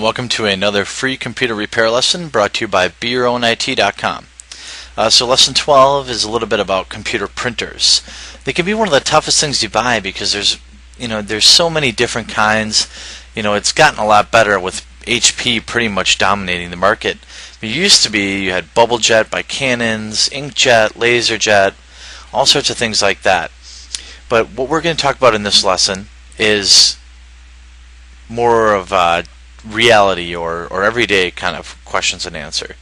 welcome to another free computer repair lesson brought to you by BeYourOwnIT.com. So lesson 12 is a little bit about computer printers. They can be one of the toughest things you buy because there's so many different kinds. It's gotten a lot better with HP pretty much dominating the market. It used to be you had BubbleJet by Canons, inkjet, LaserJet, all sorts of things like that. But what we're going to talk about in this lesson is more of reality or everyday kind of questions and answer.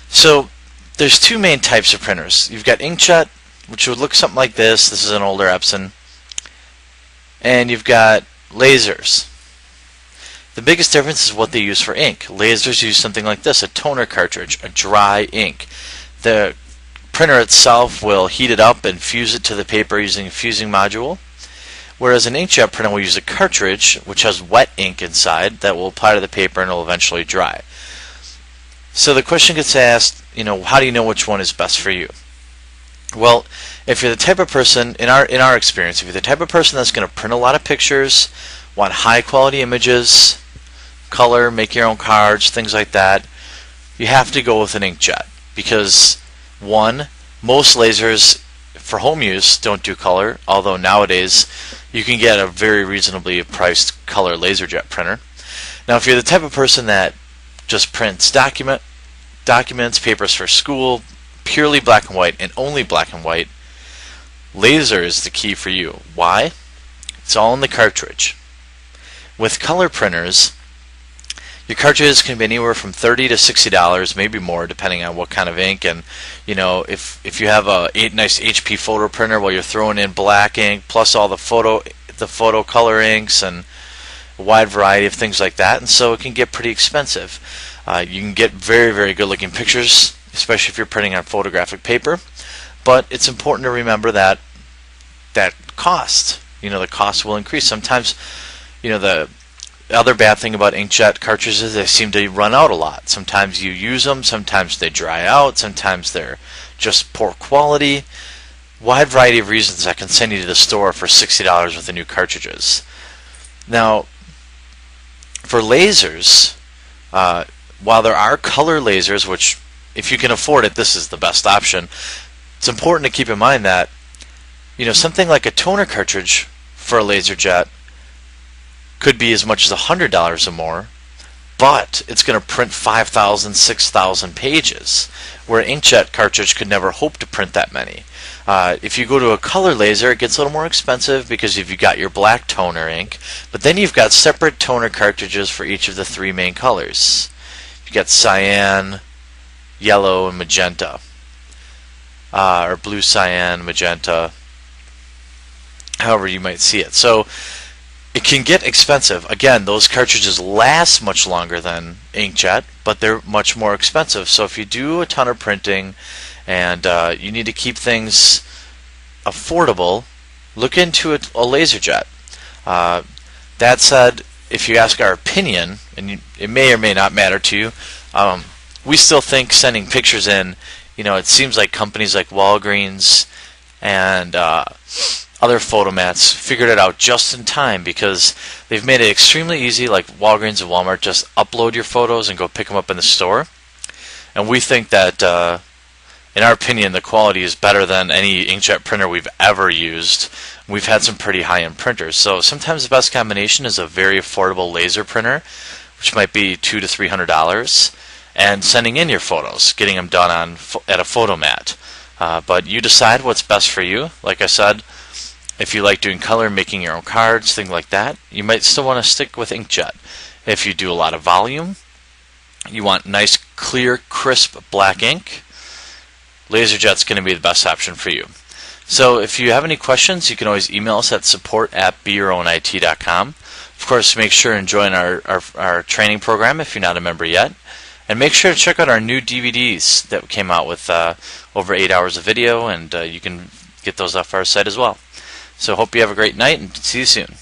So there's two main types of printers. You've got inkjet, which would look something like this. This is an older Epson. And you've got lasers. The biggest difference is what they use for ink. Lasers use something like this, a toner cartridge, a dry ink. The printer itself will heat it up and fuse it to the paper using a fusing module. Whereas an inkjet printer will use a cartridge which has wet ink inside that will apply to the paper and will eventually dry. So the question gets asked, how do you know which one is best for you? Well, if you're the type of person, in our experience, if you're the type of person that's going to print a lot of pictures, want high quality images, color, make your own cards, things like that, you have to go with an inkjet because, one, most lasers for home use don't do color, although nowadays you can get a very reasonably priced color LaserJet printer. Now if you're the type of person that just prints documents, papers for school, purely black and white and only black and white, laser is the key for you. Why? It's all in the cartridge. With color printers, your cartridges can be anywhere from $30 to $60, maybe more, depending on what kind of ink. And if you have a nice HP photo printer, well, you're throwing in black ink plus all the photo color inks and a wide variety of things like that, and so it can get pretty expensive. You can get very, very good-looking pictures, especially if you're printing on photographic paper. But it's important to remember that cost. The cost will increase. Sometimes, the other bad thing about inkjet cartridges is they seem to run out a lot. Sometimes you use them, sometimes they dry out, sometimes they're just poor quality. Wide variety of reasons that can send you to the store for $60 with the new cartridges. Now, for lasers, while there are color lasers, which if you can afford it, this is the best option, it's important to keep in mind that something like a toner cartridge for a LaserJet could be as much as $100 or more, but it's going to print 5,000, 6,000 pages, where an inkjet cartridge could never hope to print that many. If you go to a color laser, it gets a little more expensive because you've got your black toner ink, but then you've got separate toner cartridges for each of the three main colors. You've got cyan, yellow, and magenta, or blue, cyan, magenta, however you might see it. So it can get expensive. Again, those cartridges last much longer than inkjet, but they're much more expensive. So if you do a ton of printing and you need to keep things affordable, look into a LaserJet. That said, if you ask our opinion, and it may or may not matter to you, we still think sending pictures in, it seems like companies like Walgreens and other photomats figured it out just in time because they've made it extremely easy, like Walgreens and Walmart, just upload your photos and go pick them up in the store. And we think that, in our opinion, the quality is better than any inkjet printer we've ever used. We've had some pretty high-end printers. So sometimes the best combination is a very affordable laser printer, which might be $200 to $300, and sending in your photos, getting them done at a photomat. But you decide what's best for you. Like I said, if you like doing color, making your own cards, things like that, you might still want to stick with inkjet. If you do a lot of volume, you want nice, clear, crisp black ink, LaserJet's going to be the best option for you. So if you have any questions, you can always email us at support@BeYourOwnIT.com. Of course, make sure and join our training program if you're not a member yet. And make sure to check out our new DVDs that came out with over 8 hours of video, and you can get those off our site as well. So hope you have a great night and see you soon.